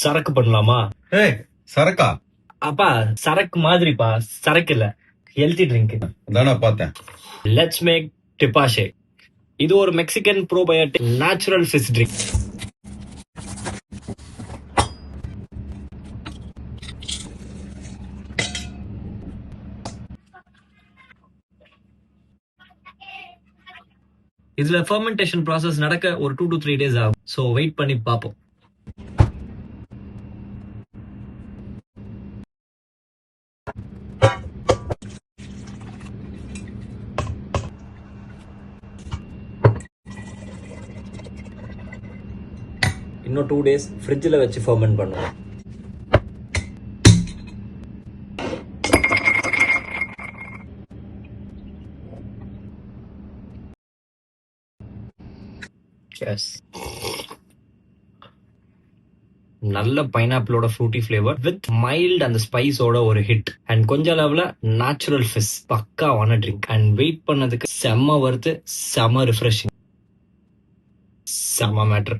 சரக்கு பண்ணலாமா? ஏய் சரக்கா? அப்பா சரக்கு மாதிரிப்பா, சரக்கு இல்ல, ஹெல்த்தி ட்ரிங்க். அதானே பார்த்தேன். Let's make tepache. இது ஒரு Mexican probiotic natural fish drink. இதுல ஃபெர்மெண்டேஷன் ப்ராசஸ் நடக்க ஒரு 2 to 3 days ஆகும். சோ வெயிட் பண்ணி பாப்போம். இன்னும் 2 days ஃப்ரிட்ஜில் வச்சு ஃபெர்மெண்ட் பண்ணுவோம். எஸ், நல்ல பைனாப்பிளோட ஃப்ரூட்டி ஃபிளேவர் வித் மைல்ட் அந்த ஸ்பைஸோட ஒரு ஹிட் அண்ட் கொஞ்சம் அளவுல நேச்சுரல் ஃபிஷ். பக்காவான ட்ரிங்க் அண்ட் வெயிட் பண்ணதுக்கு செம்ம வருது, செம்ம ரிஃப்ரெஷிங், செம்ம மேட்ரு.